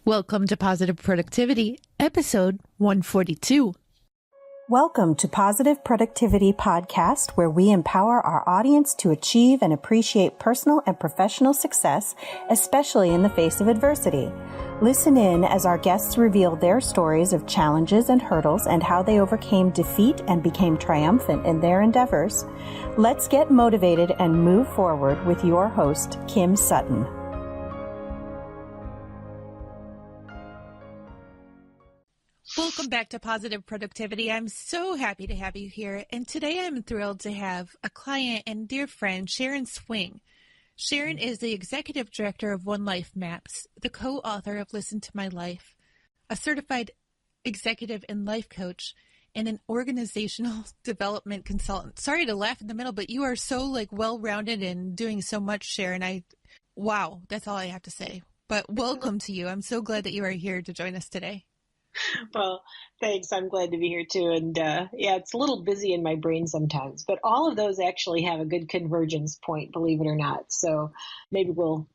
Welcome to Positive Productivity, episode 142. Welcome to Positive Productivity Podcast, where we empower our audience to achieve and appreciate personal and professional success, especially in the face of adversity. Listen in as our guests reveal their stories of challenges and hurdles and how they overcame defeat and became triumphant in their endeavors. Let's get motivated and move forward with your host, Kim Sutton. Welcome back to Positive Productivity. I'm so happy to have you here. And today I'm thrilled to have a client and dear friend, Sharon Swing. Sharon is the executive director of oneLife Maps, the co-author of Listen to My Life, a certified executive and life coach, and an organizational development consultant. Sorry to laugh in the middle, but you are so well-rounded and doing so much, Sharon. Wow, that's all I have to say. But welcome to you. I'm so glad that you are here to join us today. Well, thanks. I'm glad to be here too. And it's a little busy in my brain sometimes, but all of those actually have a good convergence point, believe it or not. So maybe we'll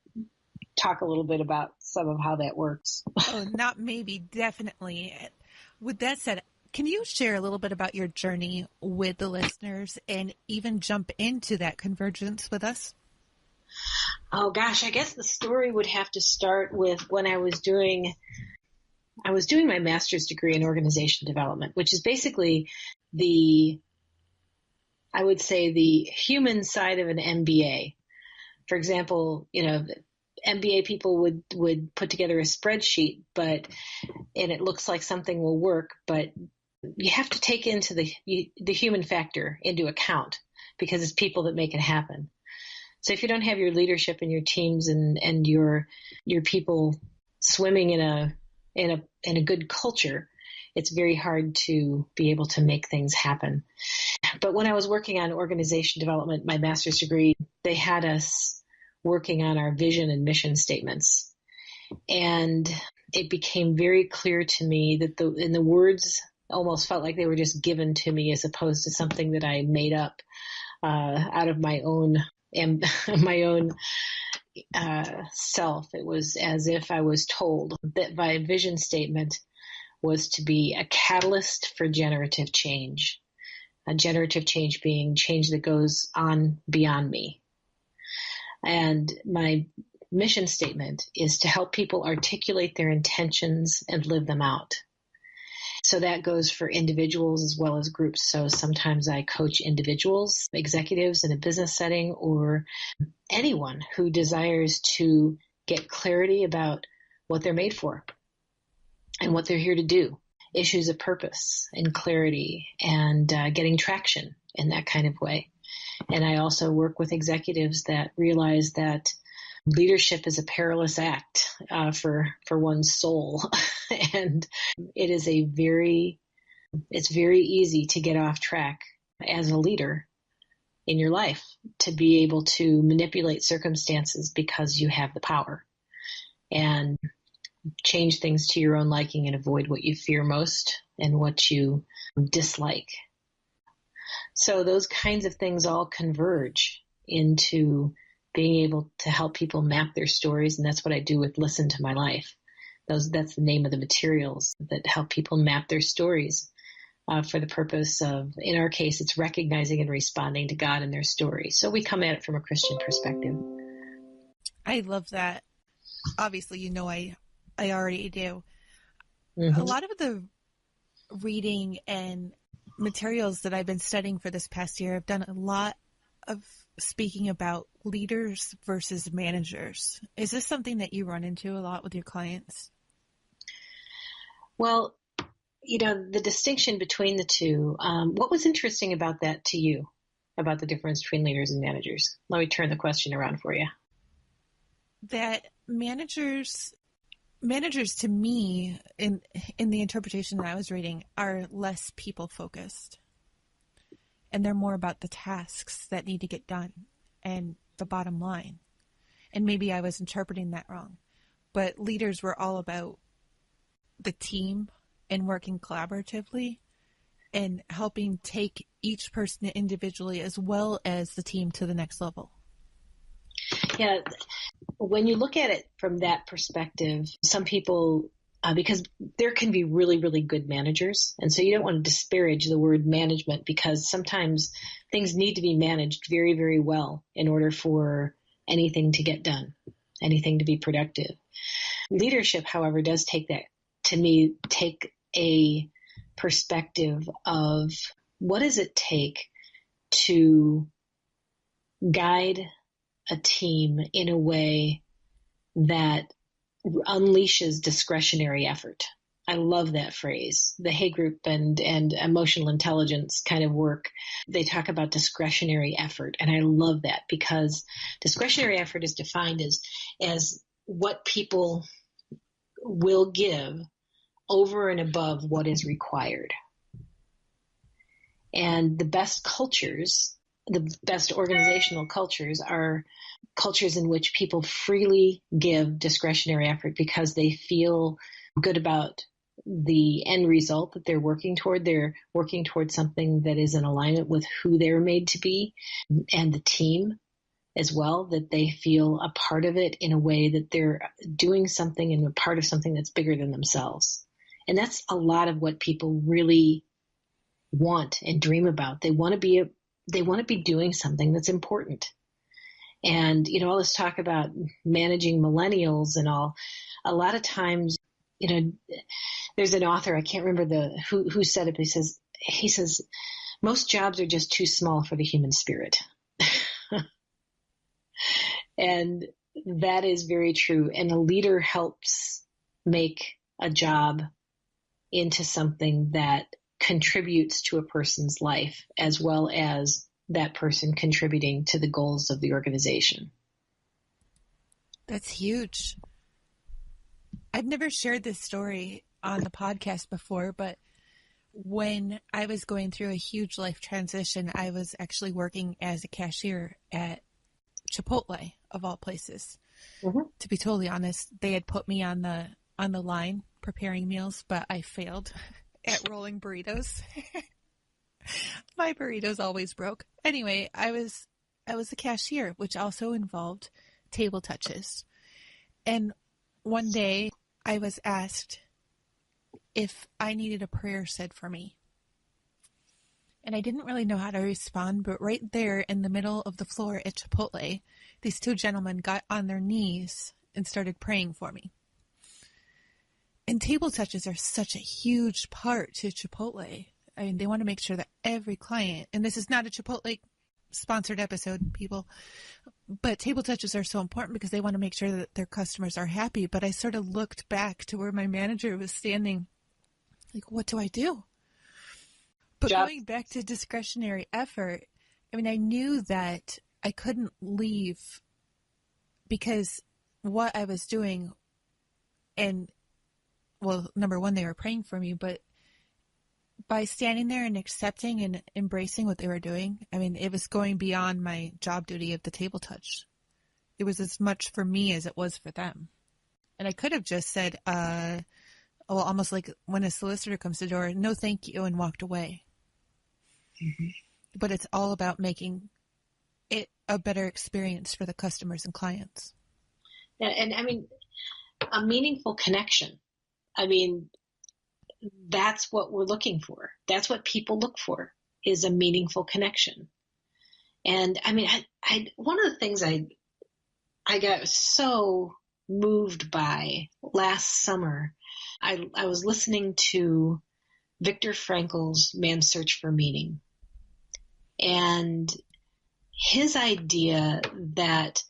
talk a little bit about some of how that works. Oh, not maybe, definitely. With that said, can you share a little bit about your journey with the listeners and even jump into that convergence with us? Oh gosh, I guess the story would have to start with when I was doing my master's degree in organization development, which is basically the human side of an MBA. For example, MBA people would put together a spreadsheet, and it looks like something will work, but you have to take into the human factor into account because it's people that make it happen. So if you don't have your leadership and your teams and your people swimming in a good culture, it's very hard to be able to make things happen. But when I was working on organization development, my master's degree, they had us working on our vision and mission statements. And it became very clear to me that the words almost felt like they were just given to me as opposed to something that I made up out of my own self. It was as if I was told that my vision statement was to be a catalyst for generative change. A generative change being change that goes on beyond me. And my mission statement is to help people articulate their intentions and live them out. So that goes for individuals as well as groups. So sometimes I coach individuals, executives in a business setting, or anyone who desires to get clarity about what they're made for and what they're here to do. Issues of purpose and clarity and getting traction in that kind of way. And I also work with executives that realize that leadership is a perilous act for one's soul. And it's very easy to get off track as a leader in your life, to be able to manipulate circumstances because you have the power and change things to your own liking and avoid what you fear most and what you dislike. So those kinds of things all converge into being able to help people map their stories. And that's what I do with Listen to My Life. That's the name of the materials that help people map their stories for the purpose of, in our case, it's recognizing and responding to God in their story. So we come at it from a Christian perspective. I love that. Obviously, I already do. Mm-hmm. A lot of the reading and materials that I've been studying for this past year, I've done a lot of speaking about leaders versus managers. Is this something that you run into a lot with your clients? Well, the distinction between the two, what was interesting about that to you, about the difference between leaders and managers? Let me turn the question around for you. That managers to me, in the interpretation that I was reading, are less people focused. And they're more about the tasks that need to get done and the bottom line. And maybe I was interpreting that wrong. But leaders were all about the team and working collaboratively and helping take each person individually as well as the team to the next level. Yeah. When you look at it from that perspective, some people, because there can be really, really good managers. And so you don't want to disparage the word management, because sometimes things need to be managed very, very well in order for anything to get done, anything to be productive. Leadership, however, does take a perspective of what does it take to guide a team in a way that unleashes discretionary effort. I love that phrase. The Hay Group and emotional intelligence kind of work, they talk about discretionary effort. And I love that, because discretionary effort is defined as what people will give over and above what is required. And the best cultures, the best organizational cultures, are cultures in which people freely give discretionary effort because they feel good about the end result that they're working toward. They're working toward something that is in alignment with who they're made to be, and the team as well, that they feel a part of it in a way that they're doing something and a part of something that's bigger than themselves. And that's a lot of what people really want and dream about. They want to be doing something that's important. And, all this talk about managing millennials and all, a lot of times, there's an author, I can't remember who said it, but he says, most jobs are just too small for the human spirit. And that is very true. And a leader helps make a job into something that contributes to a person's life, as well as that person contributing to the goals of the organization. That's huge. I've never shared this story on the podcast before, but when I was going through a huge life transition, I was actually working as a cashier at Chipotle, of all places. Mm-hmm. To be totally honest, they had put me on the line preparing meals, but I failed at rolling burritos. My burritos always broke. Anyway, I was a cashier, which also involved table touches. And one day I was asked if I needed a prayer said for me. And I didn't really know how to respond, but right there in the middle of the floor at Chipotle, these two gentlemen got on their knees and started praying for me. And table touches are such a huge part to Chipotle. I mean, they want to make sure that every client, and this is not a Chipotle sponsored episode, people, but table touches are so important because they want to make sure that their customers are happy. But I sort of looked back to where my manager was standing, like, what do I do? But going back to discretionary effort, I mean, I knew that I couldn't leave because what I was doing, and, well, number one, they were praying for me, but by standing there and accepting and embracing what they were doing, I mean, it was going beyond my job duty of the table touch. It was as much for me as it was for them. And I could have just said, almost like when a solicitor comes to the door, no, thank you, and walked away. Mm-hmm. But it's all about making it a better experience for the customers and clients. And I mean, a meaningful connection. I mean, that's what we're looking for. That's what people look for, is a meaningful connection. And I mean, I one of the things I got so moved by last summer, I was listening to Viktor Frankl's Man's Search for Meaning. And his idea that,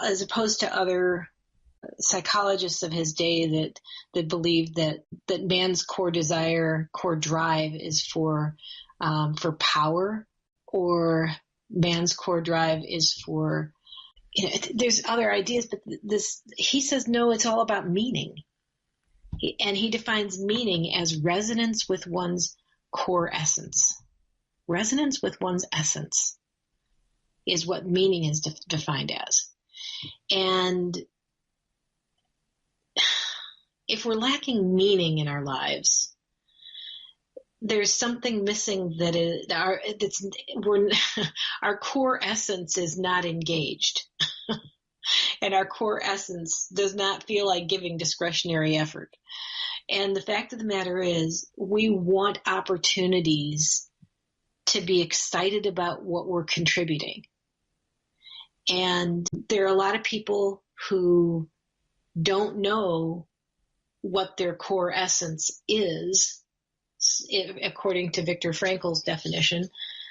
as opposed to other psychologists of his day that believed that man's core desire, core drive is for power, or man's core drive is for, there's other ideas, but he says, no, it's all about meaning. And he defines meaning as resonance with one's core essence. Resonance with one's essence is what meaning is defined as. And if we're lacking meaning in our lives, there's something missing our core essence is not engaged. And our core essence does not feel like giving discretionary effort. And the fact of the matter is, we want opportunities to be excited about what we're contributing. And there are a lot of people who don't know what their core essence is, according to Viktor Frankl's definition.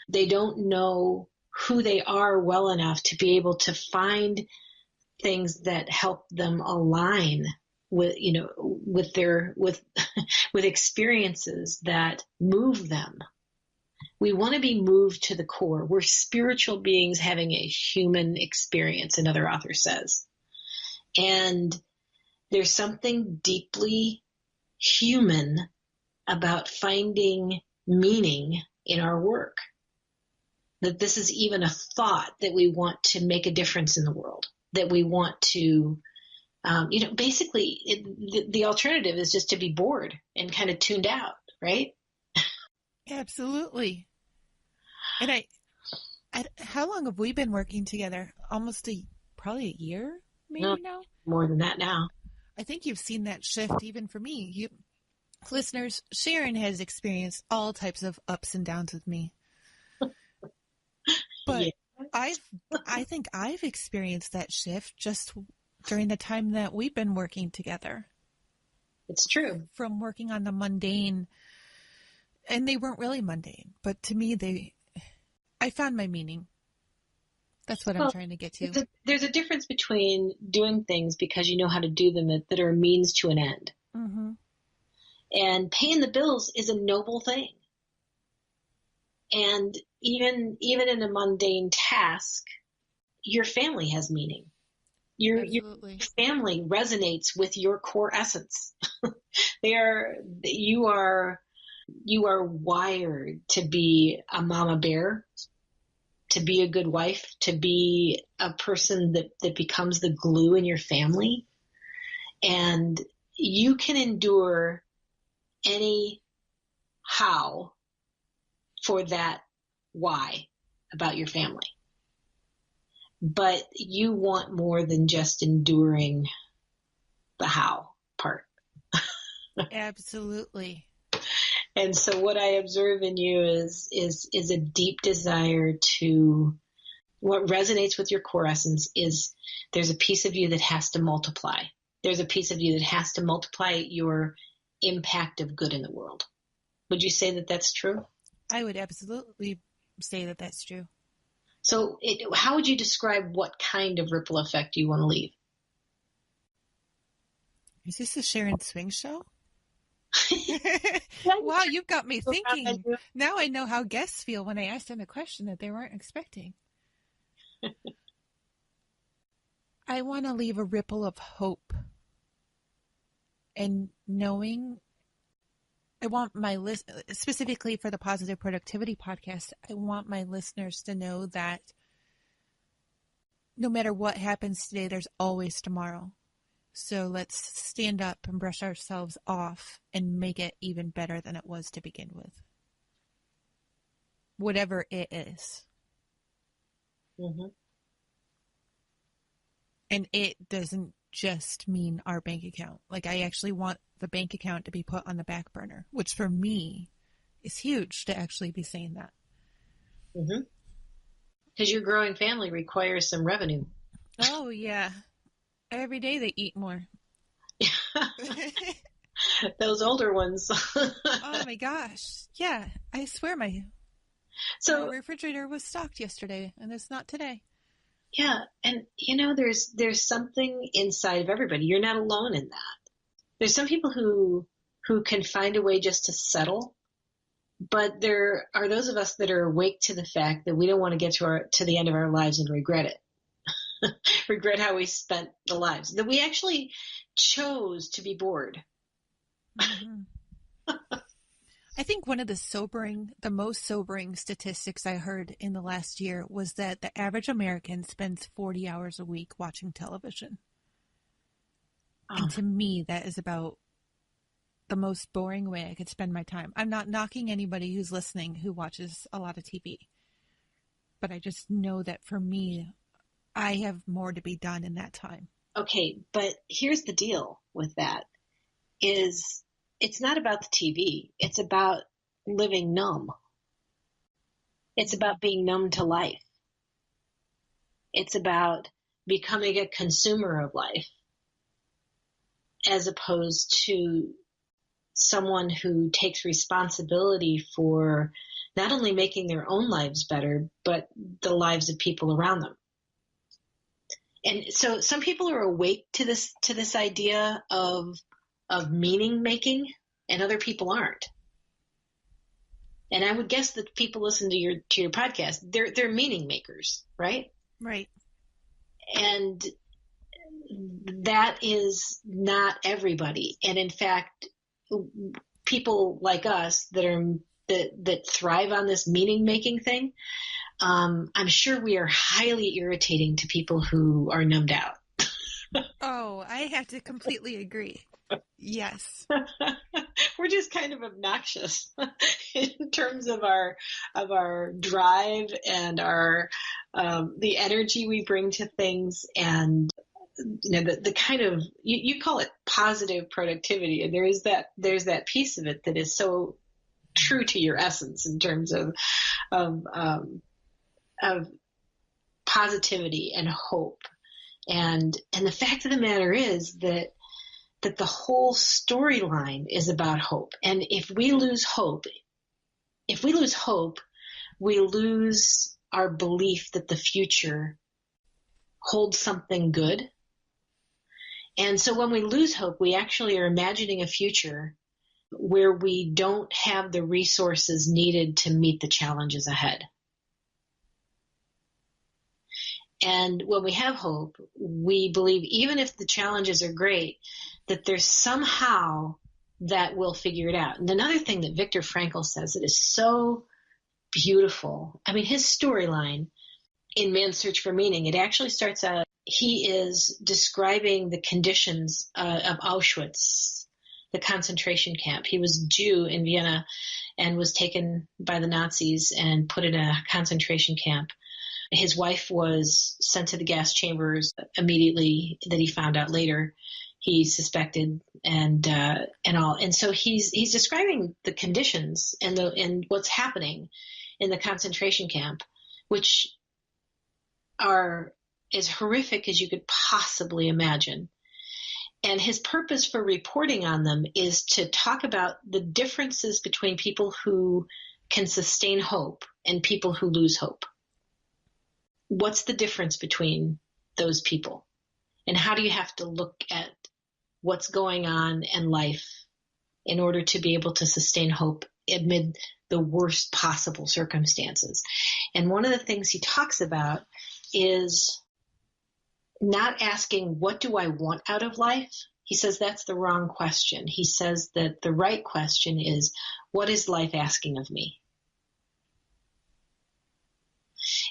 They don't know who they are well enough to be able to find things that help them align with, with with experiences that move them. We want to be moved to the core. We're spiritual beings having a human experience, another author says. And there's something deeply human about finding meaning in our work. That this is even a thought that we want to make a difference in the world, that we want to, basically the alternative is just to be bored and kind of tuned out, right? Absolutely. And how long have we been working together? Probably a year, maybe now? More than that now. I think you've seen that shift even for me. Listeners, Sharon has experienced all types of ups and downs with me. But yeah. I think I've experienced that shift just during the time that we've been working together. It's true. From working on the mundane, and they weren't really mundane, but to me, I found my meaning. That's what I'm trying to get to. There's a difference between doing things because you know how to do them that are a means to an end. Mm-hmm. And paying the bills is a noble thing. And even in a mundane task, your family has meaning. Your family resonates with your core essence. You are wired to be a mama bear, to be a good wife, to be a person that becomes the glue in your family. And you can endure any how for that why about your family. But you want more than just enduring the how part. Absolutely. And so what I observe in you is a deep desire to, what resonates with your core essence is there's a piece of you that has to multiply. There's a piece of you that has to multiply your impact of good in the world. Would you say that that's true? I would absolutely say that that's true. So how would you describe what kind of ripple effect you want to leave? Is this a Sharon Swing show? Wow, you've got me thinking. Now I know how guests feel when I ask them a question that they weren't expecting. I want to leave a ripple of hope. And knowing, I want specifically for the Positive Productivity Podcast, I want my listeners to know that no matter what happens today, there's always tomorrow. So let's stand up and brush ourselves off and make it even better than it was to begin with. Whatever it is. Mm-hmm. And it doesn't just mean our bank account. Like, I actually want the bank account to be put on the back burner, which for me is huge to actually be saying that. Mm-hmm. Because your growing family requires some revenue. Oh, yeah. Every day they eat more. Those older ones. Oh my gosh. Yeah, I swear my refrigerator was stocked yesterday and it's not today. Yeah, and there's something inside of everybody. You're not alone in that. There's some people who can find a way just to settle, but there are those of us that are awake to the fact that we don't want to get to the end of our lives and regret it. Regret how we spent the lives, that we actually chose to be bored. Mm-hmm. I think one of the most sobering statistics I heard in the last year was that the average American spends 40 hours a week watching television. Oh. And to me, that is about the most boring way I could spend my time. I'm not knocking anybody who's listening who watches a lot of TV. But I just know that for me, I have more to be done in that time. Okay, but here's the deal with that is it's not about the TV. It's about living numb. It's about being numb to life. It's about becoming a consumer of life as opposed to someone who takes responsibility for not only making their own lives better, but the lives of people around them. And so some people are awake to this idea of meaning making, and other people aren't. And I would guess that people listen to your podcast, they're meaning makers, right? Right. And that is not everybody. And in fact, people like us that thrive on this meaning making thing, I'm sure we are highly irritating to people who are numbed out. Oh, I have to completely agree. Yes. We're just kind of obnoxious in terms of our drive and our the energy we bring to things, and the kind of you call it positive productivity, and there's that piece of it that is so true to your essence in terms of positivity and hope, and the fact of the matter is that the whole storyline is about hope. And if we lose hope, we lose our belief that the future holds something good. And so when we lose hope, we actually are imagining a future where we don't have the resources needed to meet the challenges ahead. And when we have hope, we believe even if the challenges are great, that there's somehow that we'll figure it out. And another thing that Viktor Frankl says that is so beautiful, I mean, his storyline in Man's Search for Meaning, it actually starts out, he is describing the conditions of Auschwitz, the concentration camp. He was Jew in Vienna and was taken by the Nazis and put in a concentration camp. His wife was sent to the gas chambers immediately, that he found out later. He suspected and all. And so he's describing the conditions and what's happening in the concentration camp, which are as horrific as you could possibly imagine. And his purpose for reporting on them is to talk about the differences between people who can sustain hope and people who lose hope. What's the difference between those people? And how do you have to look at what's going on in life in order to be able to sustain hope amid the worst possible circumstances? And one of the things he talks about is not asking, what do I want out of life? He says that's the wrong question. He says that the right question is, what is life asking of me?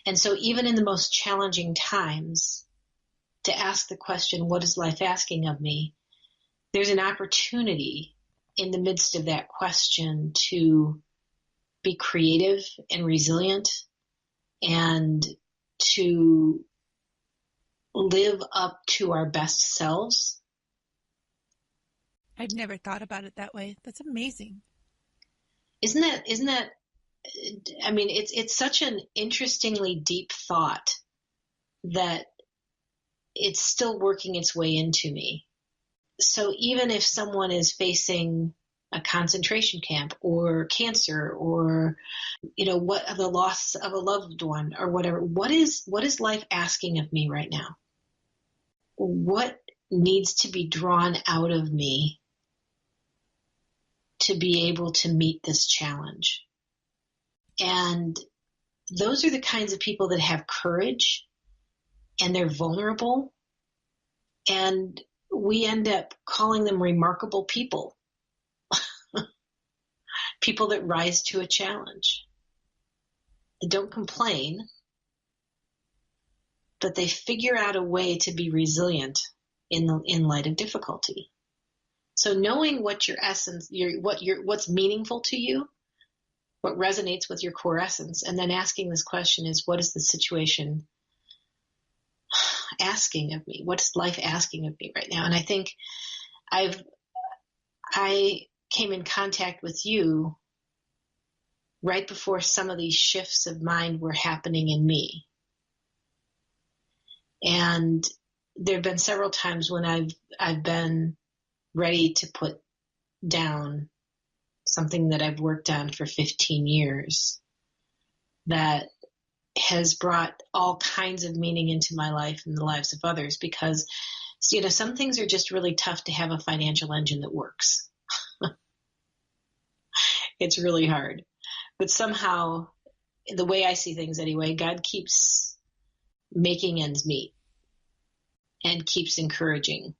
And so even in the most challenging times, to ask the question, what is life asking of me? There's an opportunity in the midst of that question to be creative and resilient and to live up to our best selves. I've never thought about it that way. That's amazing. Isn't that, I mean, it's such an interestingly deep thought that it's still working its way into me. So even if someone is facing a concentration camp or cancer or, what the loss of a loved one or whatever, what is life asking of me right now? What needs to be drawn out of me to be able to meet this challenge? And those are the kinds of people that have courage and they're vulnerable, and we end up calling them remarkable people. People that rise to a challenge. They don't complain, but they figure out a way to be resilient in light of difficulty. So knowing what your essence, what's meaningful to you, what resonates with your core essence, and then asking this question is, what is the situation asking of me? What's life asking of me right now? And I think I came in contact with you right before some of these shifts of mind were happening in me. And there have been several times when I've been ready to put down something that I've worked on for 15 years that has brought all kinds of meaning into my life and the lives of others, because, some things are just really tough to have a financial engine that works. It's really hard. But somehow, the way I see things anyway, God keeps making ends meet and keeps encouraging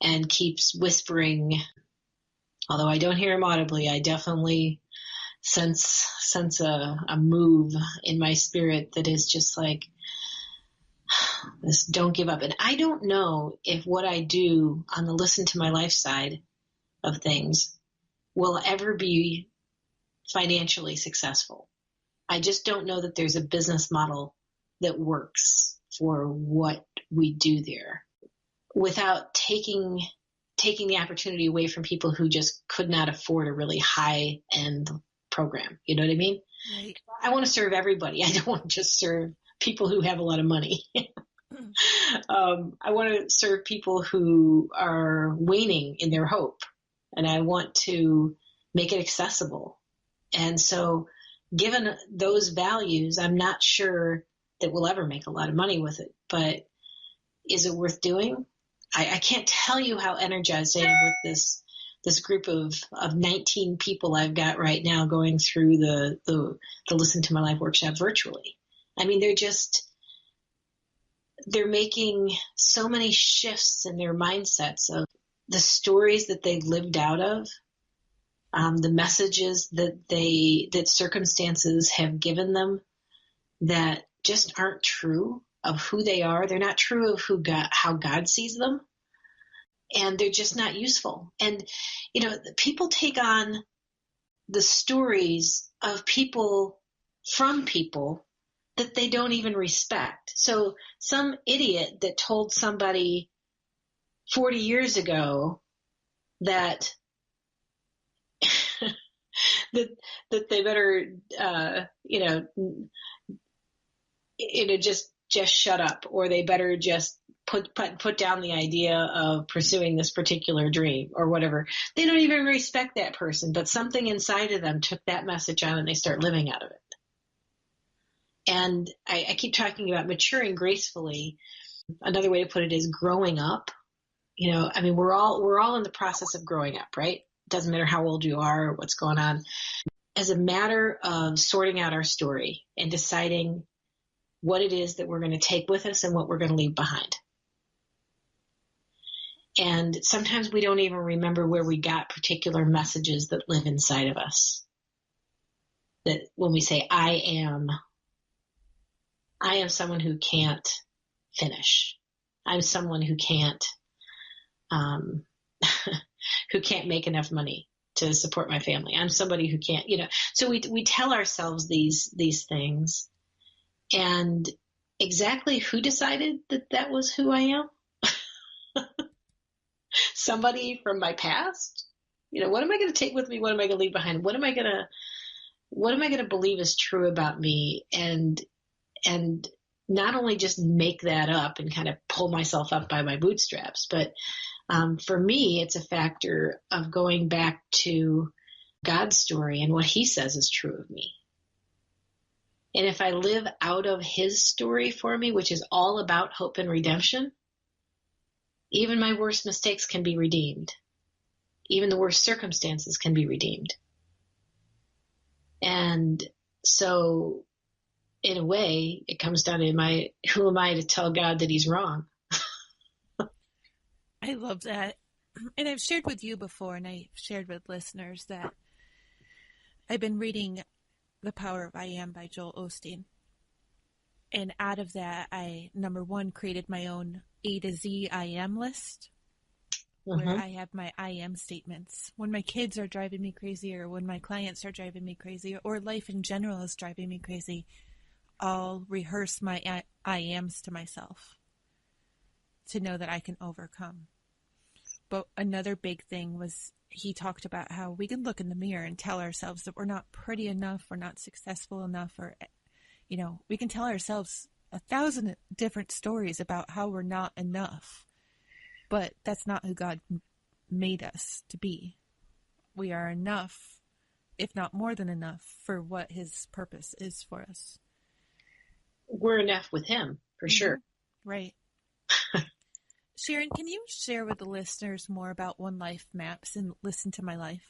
and keeps whispering. Although I don't hear him audibly, I definitely sense a move in my spirit that is just like, this, don't give up. And I don't know if what I do on the listen to my life side of things will ever be financially successful. I just don't know that there's a business model that works for what we do there without taking the opportunity away from people who just could not afford a really high end program. You know what I mean? Right. I want to serve everybody. I don't want to just serve people who have a lot of money. I want to serve people who are waning in their hope, and I want to make it accessible. And so given those values, I'm not sure that we'll ever make a lot of money with it, but is it worth doing? I can't tell you how energized I am with this group of 19 people I've got right now going through the Listen to My Life workshop virtually. I mean, they're making so many shifts in their mindsets of the stories that they lived out of, the messages that circumstances have given them that just aren't true of who they are. They're not true of how God sees them. And they're just not useful. And, people take on the stories of people from people that they don't even respect. So some idiot that told somebody 40 years ago that that they better, just shut up, or they better just put down the idea of pursuing this particular dream or whatever. They don't even respect that person, but something inside of them took that message on and they start living out of it. And I keep talking about maturing gracefully. Another way to put it is growing up. We're all in the process of growing up, right? Doesn't matter how old you are or what's going on. As a matter of sorting out our story and deciding what it is that we're going to take with us and what we're going to leave behind. And sometimes we don't even remember where we got particular messages that live inside of us. That when we say, I am someone who can't finish. I'm someone who can't make enough money to support my family. I'm somebody who can't, so we tell ourselves these things. And exactly who decided that was who I am? Somebody from my past? What am I going to take with me? What am I going to leave behind? What am I going to believe is true about me? And not only just make that up and kind of pull myself up by my bootstraps, but for me, it's a factor of going back to God's story and what he says is true of me. And if I live out of his story for me, which is all about hope and redemption, even my worst mistakes can be redeemed. Even the worst circumstances can be redeemed. And so, in a way, it comes down to who am I to tell God that he's wrong? I love that. And I've shared with you before, and I've shared with listeners that I've been reading The Power of I Am by Joel Osteen. And out of that, I, number one, created my own A to Z I am list, where I have my I am statements. When my kids are driving me crazy, or when my clients are driving me crazy, or life in general is driving me crazy, I'll rehearse my I ams to myself. to know that I can overcome. But another big thing was he talked about how we can look in the mirror and tell ourselves that we're not pretty enough, we're not successful enough, or, we can tell ourselves 1,000 different stories about how we're not enough. But that's not who God made us to be. We are enough, if not more than enough, for what his purpose is for us. We're enough with him, for sure. Right. Sharon, can you share with the listeners more about oneLife maps and Listen to My Life?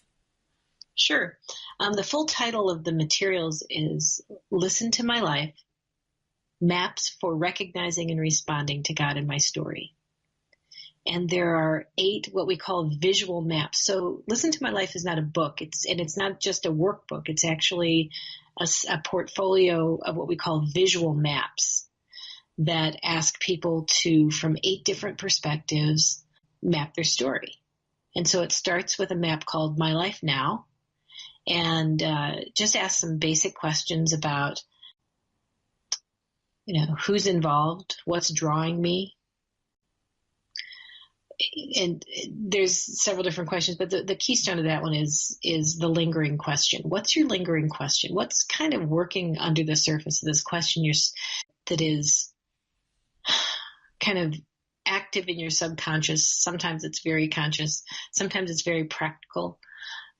Sure. The full title of the materials is Listen to My Life, Maps for Recognizing and Responding to God in My Story. And there are 8 what we call visual maps. So Listen to My Life is not a book. It's not just a workbook. It's actually a portfolio of what we call visual maps that ask people to, from 8 different perspectives, map their story. And so it starts with a map called My Life Now, and just ask some basic questions about, who's involved, what's drawing me. And there's several different questions, but the keystone of that one is the lingering question. What's your lingering question? What's kind of working under the surface of this question that is kind of active in your subconscious? Sometimes it's very conscious. Sometimes it's very practical.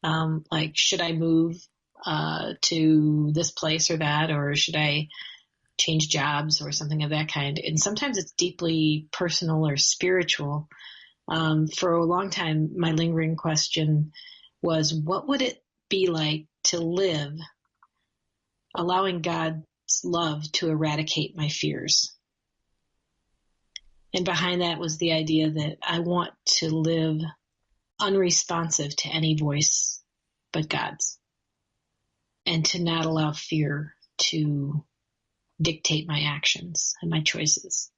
Like, should I move to this place or that, or should I change jobs or something of that kind? And sometimes it's deeply personal or spiritual. For a long time, my lingering question was, what would it be like to live allowing God's love to eradicate my fears? And behind that was the idea that I want to live unresponsive to any voice but God's, and to not allow fear to dictate my actions and my choices.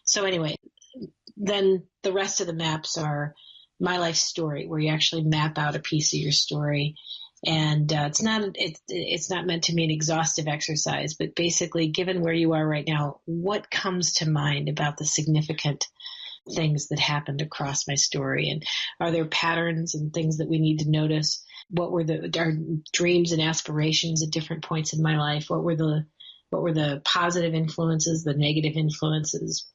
So anyway, then the rest of the maps are My Life Story, where you actually map out a piece of your story. And it's not meant to be an exhaustive exercise, but basically, given where you are right now, what comes to mind about the significant things that happened across my story? And are there patterns and things that we need to notice? What were our dreams and aspirations at different points in my life? What were the positive influences, the negative influences?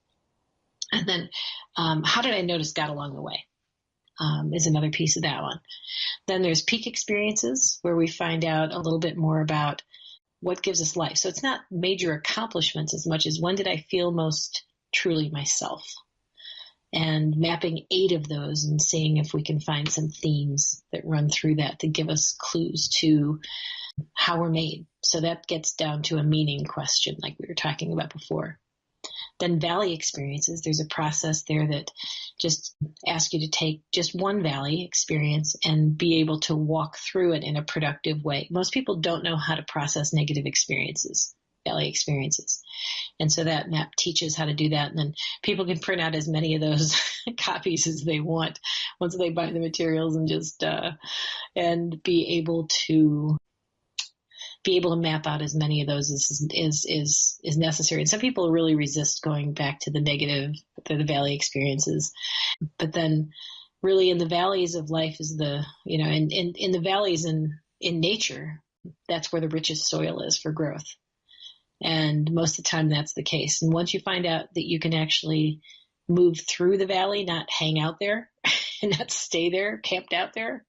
And then how did I notice God along the way? Is another piece of that one. Then there's peak experiences, where we find out a little bit more about what gives us life. So it's not major accomplishments as much as when did I feel most truly myself? And mapping 8 of those and seeing if we can find some themes that run through that to give us clues to how we're made. So that gets down to a meaning question, like we were talking about before. Then valley experiences, there's a process there that just asks you to take just one valley experience and be able to walk through it in a productive way. Most people don't know how to process negative experiences, valley experiences. And so that map teaches how to do that. And then people can print out as many of those copies as they want once they buy the materials, and just and be able to map out as many of those as necessary. And some people really resist going back to the valley experiences. But then really in the valleys of life is in the valleys in nature, that's where the richest soil is for growth. And most of the time that's the case. And once you find out that you can actually move through the valley, not hang out there and not stay there, camped out there,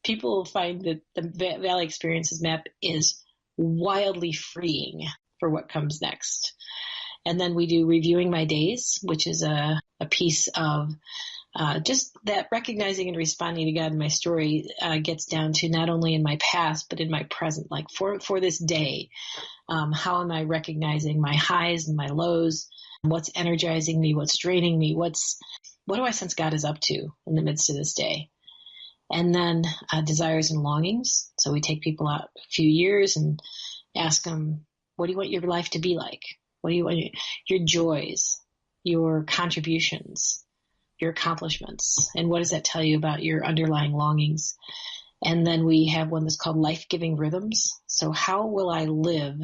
people will find that the valley experiences map is wildly freeing for what comes next. And then we do Reviewing My Days, which is a piece of just that recognizing and responding to God in my story gets down to not only in my past, but in my present. Like for this day, how am I recognizing my highs and my lows? What's energizing me? What's draining me? What do I sense God is up to in the midst of this day? And then desires and longings. So we take people out a few years and ask them, what do you want your life to be like? What do you want your joys, your contributions, your accomplishments? And what does that tell you about your underlying longings? And then we have one that's called Life-Giving Rhythms. So how will I live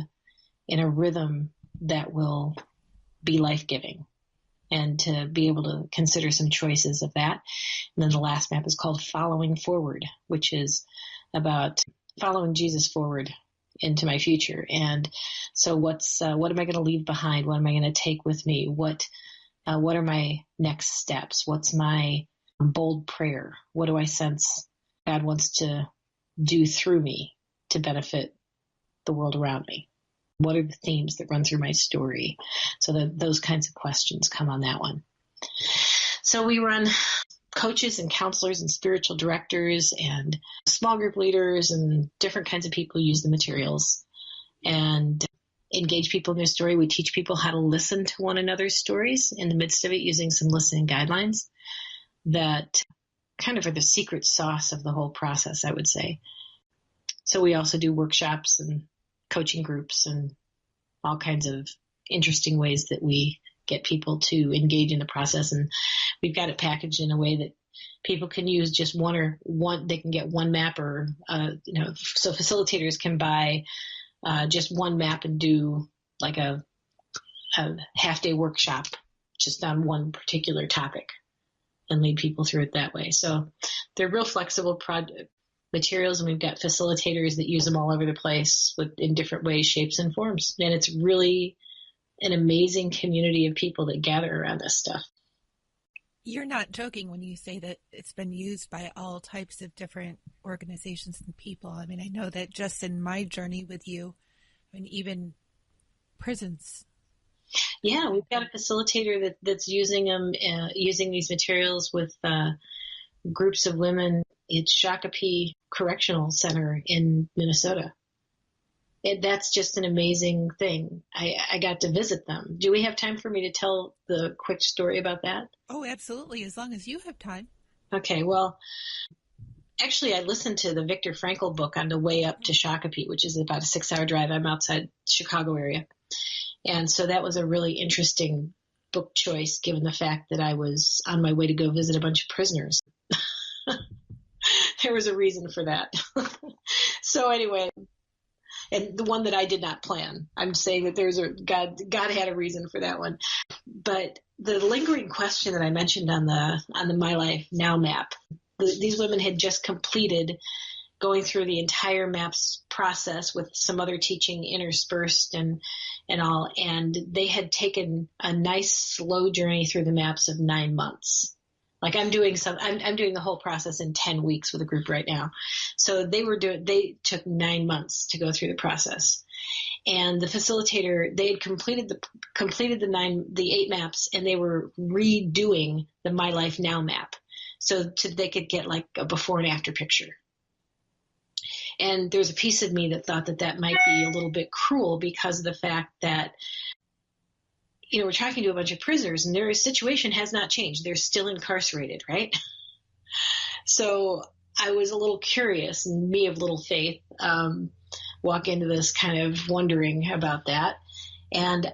in a rhythm that will be life-giving? and to be able to consider some choices of that. And then the last map is called Following Forward, which is about following Jesus forward into my future. And so what am I going to leave behind? What am I going to take with me? What are my next steps? What's my bold prayer? What do I sense God wants to do through me to benefit the world around me? What are the themes that run through my story? So that those kinds of questions come on that one. So we run coaches and counselors and spiritual directors and small group leaders and different kinds of people use the materials and engage people in their story. We teach people how to listen to one another's stories in the midst of it using some listening guidelines that kind of are the secret sauce of the whole process, I would say. So we also do workshops and coaching groups and all kinds of interesting ways that we get people to engage in the process. And we've got it packaged in a way that people can use just one, they can get one map or, so facilitators can buy just one map and do like a half-day workshop just on one particular topic and lead people through it that way. So they're real flexible materials, and we've got facilitators that use them all over the place in different ways, shapes, and forms. And it's really an amazing community of people that gather around this stuff. You're not joking when you say that it's been used by all types of different organizations and people. I mean, I know that just in my journey with you, I mean, even prisons. Yeah, we've got a facilitator that's using them, using these materials with groups of women. It's Shakopee Correctional Center in Minnesota. That's just an amazing thing. I got to visit them. Do we have time for me to tell the quick story about that? Oh, absolutely, as long as you have time. Okay, well, actually, I listened to the Viktor Frankl book on the way up to Shakopee, which is about a 6-hour drive. I'm outside Chicago area. And so that was a really interesting book choice, given the fact that I was on my way to go visit a bunch of prisoners. There was a reason for that. So anyway, and the one that I did not plan. I'm saying that God had a reason for that one. But the lingering question that I mentioned on the My Life Now map, these women had just completed going through the entire maps process with some other teaching interspersed and all, and they had taken a nice slow journey through the maps of 9 months. Like I'm doing the whole process in 10 weeks with a group right now. So they took 9 months to go through the process. And the facilitator, they had completed the 8 maps, and they were redoing the My Life Now map. So they could get like a before and after picture. And there's a piece of me that thought that might be a little bit cruel because of the fact that, we're talking to a bunch of prisoners and their situation has not changed. They're still incarcerated, right? So I was a little curious, and me of little faith, walk into this kind of wondering about that. And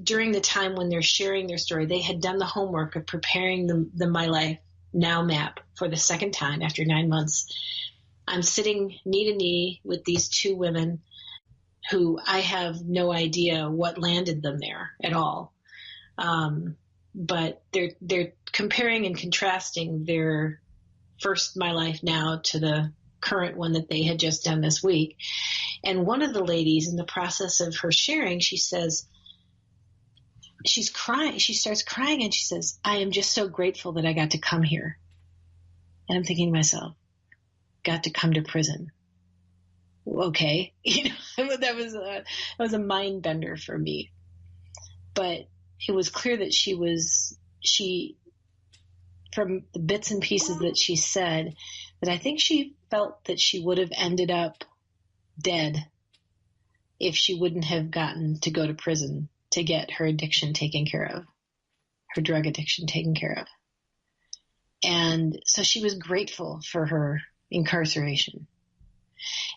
during the time when they're sharing their story, they had done the homework of preparing the My Life Now map for the second time after 9 months. I'm sitting knee to knee with these 2 women who I have no idea what landed them there at all. But they're comparing and contrasting their first My Life Now to the current one that they had just done this week. And one of the ladies, in the process of her sharing, she says, she's crying. She starts crying and she says, "I am just so grateful that I got to come here." And I'm thinking to myself, got to come to prison. Okay. That was a mind bender for me. But it was clear that she, from the bits and pieces that she said, that I think she felt that she would have ended up dead if she wouldn't have gotten to go to prison to get her addiction taken care of, her drug addiction taken care of. And so she was grateful for her incarceration.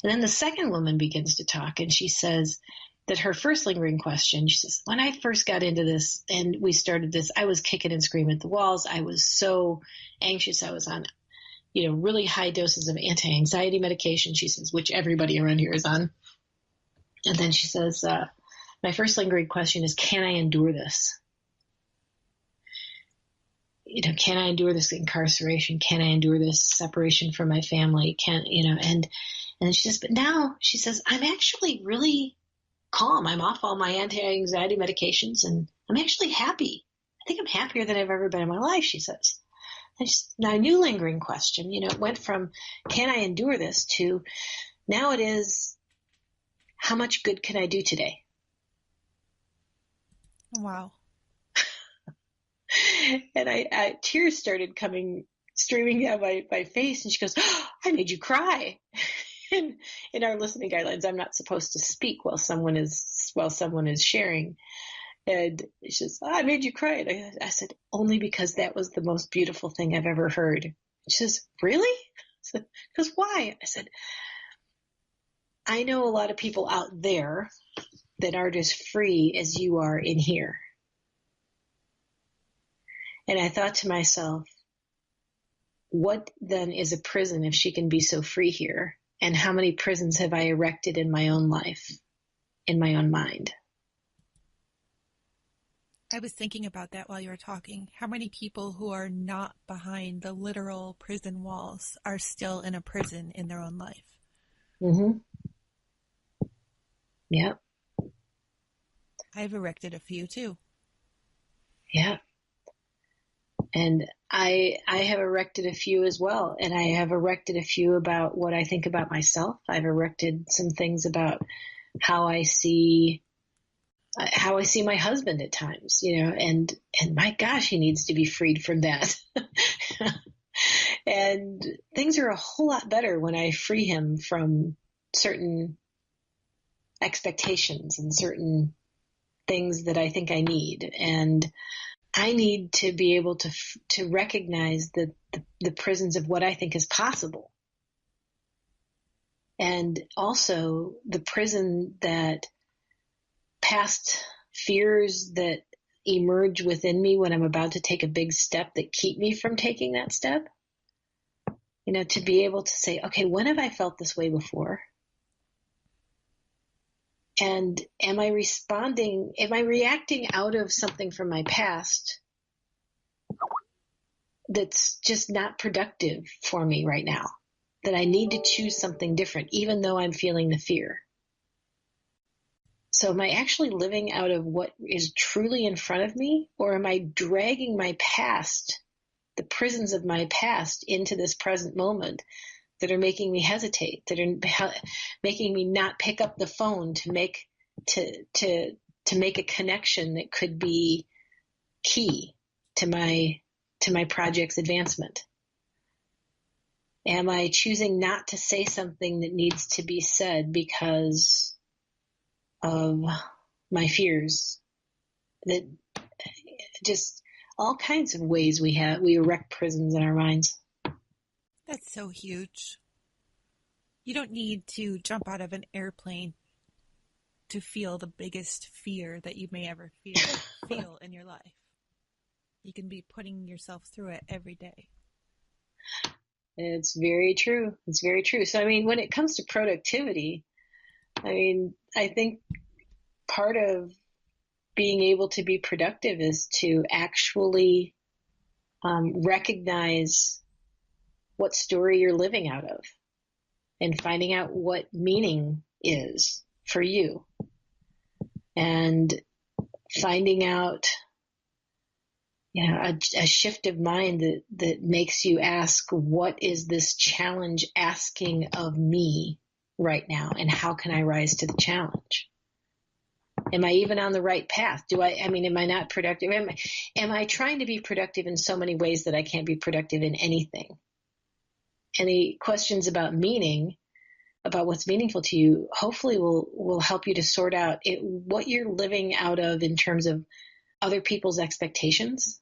And then the second woman begins to talk, and she says that her first lingering question, she says, "When I first got into this and we started this, I was kicking and screaming at the walls. I was so anxious. I was on, really high doses of anti-anxiety medication," she says, which everybody around here is on. And then she says, "My first lingering question is, can I endure this?" can I endure this incarceration? Can I endure this separation from my family? And she says, but now she says, I'm actually really calm. I'm off all my anti-anxiety medications and I'm actually happy. I think I'm happier than I've ever been in my life, she says. Now, a new lingering question, it went from, can I endure this, to now it is, how much good can I do today? Wow. And tears started streaming down my face, and she goes, oh, I made you cry. And in our listening guidelines, I'm not supposed to speak while someone is sharing. And she says, oh, I made you cry. And I said, only because that was the most beautiful thing I've ever heard. She says, really? Because why? I said, I know a lot of people out there that aren't as free as you are in here. And I thought to myself, what then is a prison if she can be so free here? And how many prisons have I erected in my own life, in my own mind? I was thinking about that while you were talking. How many people who are not behind the literal prison walls are still in a prison in their own life? Mm-hmm. Yeah. I've erected a few too. Yeah. And I have erected a few as well. And I have erected a few about what I think about myself. I've erected some things about how I see my husband at times, and my gosh, he needs to be freed from that. And things are a whole lot better when I free him from certain expectations and certain things that I think I need. And I need to be able to recognize the prisons of what I think is possible. And also the prison that past fears that emerge within me when I'm about to take a big step that keep me from taking that step. To be able to say, okay, when have I felt this way before? And am I reacting out of something from my past that's just not productive for me right now? That I need to choose something different, even though I'm feeling the fear. So am I actually living out of what is truly in front of me, or am I dragging my past, the prisons of my past, into this present moment that are making me hesitate, that are making me not pick up the phone to make a connection that could be key to my project's advancement? Am I choosing not to say something that needs to be said because of my fears? That just all kinds of ways we erect prisons in our minds. That's so huge. You don't need to jump out of an airplane to feel the biggest fear that you may ever feel in your life. You can be putting yourself through it every day. It's very true. It's very true. So, when it comes to productivity, I think part of being able to be productive is to actually recognize what story you're living out of and finding out what meaning is for you, and finding out a shift of mind that makes you ask, what is this challenge asking of me right now, and how can I rise to the challenge? Am I even on the right path? Am I not productive? Am I trying to be productive in so many ways that I can't be productive in anything? And the questions about meaning, about what's meaningful to you, hopefully will help you to sort out what you're living out of in terms of other people's expectations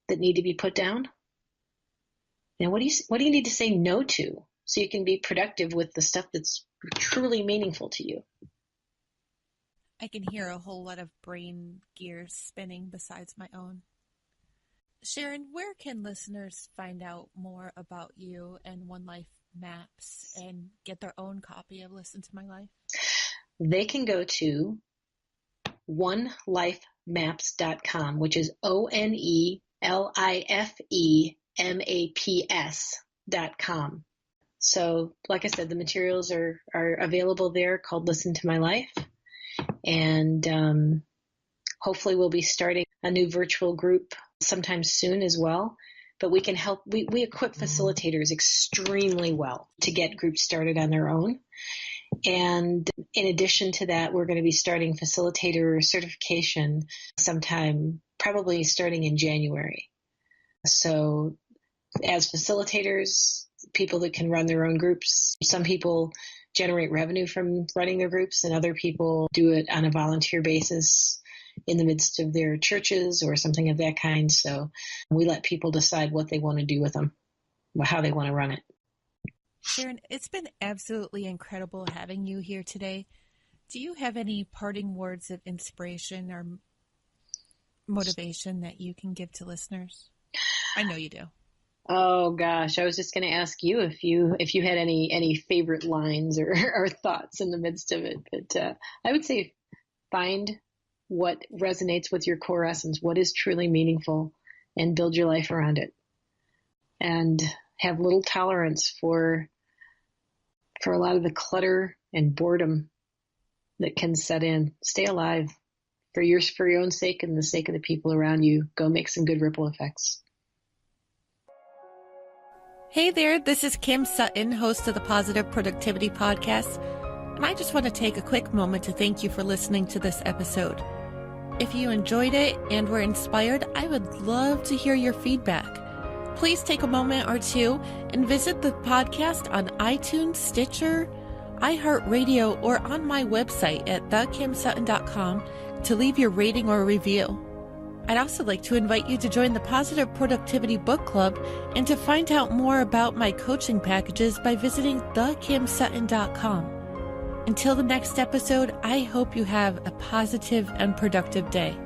that need to be put down. What do you need to say no to so you can be productive with the stuff that's truly meaningful to you? I can hear a whole lot of brain gears spinning besides my own. Sharon, where can listeners find out more about you and oneLife Maps and get their own copy of Listen to My Life? They can go to onelifemaps.com, which is ONELIFEMAPS.com. LIFEMAPS.com. So, like I said, the materials are available there, called Listen to My Life. And hopefully we'll be starting a new virtual group sometime soon as well. But we can help, we equip facilitators extremely well to get groups started on their own. And in addition to that, we're going to be starting facilitator certification sometime, probably starting in January. So as facilitators, people that can run their own groups, some people generate revenue from running their groups, and other people do it on a volunteer basis in the midst of their churches or something of that kind. So we let people decide what they want to do with them, how they want to run it. Sharon, it's been absolutely incredible having you here today. Do you have any parting words of inspiration or motivation that you can give to listeners? I know you do. Oh gosh, I was just going to ask you if you had any favorite lines or thoughts in the midst of it. But I would say find what resonates with your core essence, what is truly meaningful, and build your life around it. And have little tolerance for a lot of the clutter and boredom that can set in. Stay alive for your own sake and the sake of the people around you. Go make some good ripple effects. Hey there, this is Kim Sutton, host of the Positive Productivity Podcast, and I just want to take a quick moment to thank you for listening to this episode. If you enjoyed it and were inspired, I would love to hear your feedback. Please take a moment or two and visit the podcast on iTunes, Stitcher, iHeartRadio, or on my website at thekimsutton.com to leave your rating or review. I'd also like to invite you to join the Positive Productivity Book Club and to find out more about my coaching packages by visiting thekimsutton.com. Until the next episode, I hope you have a positive and productive day.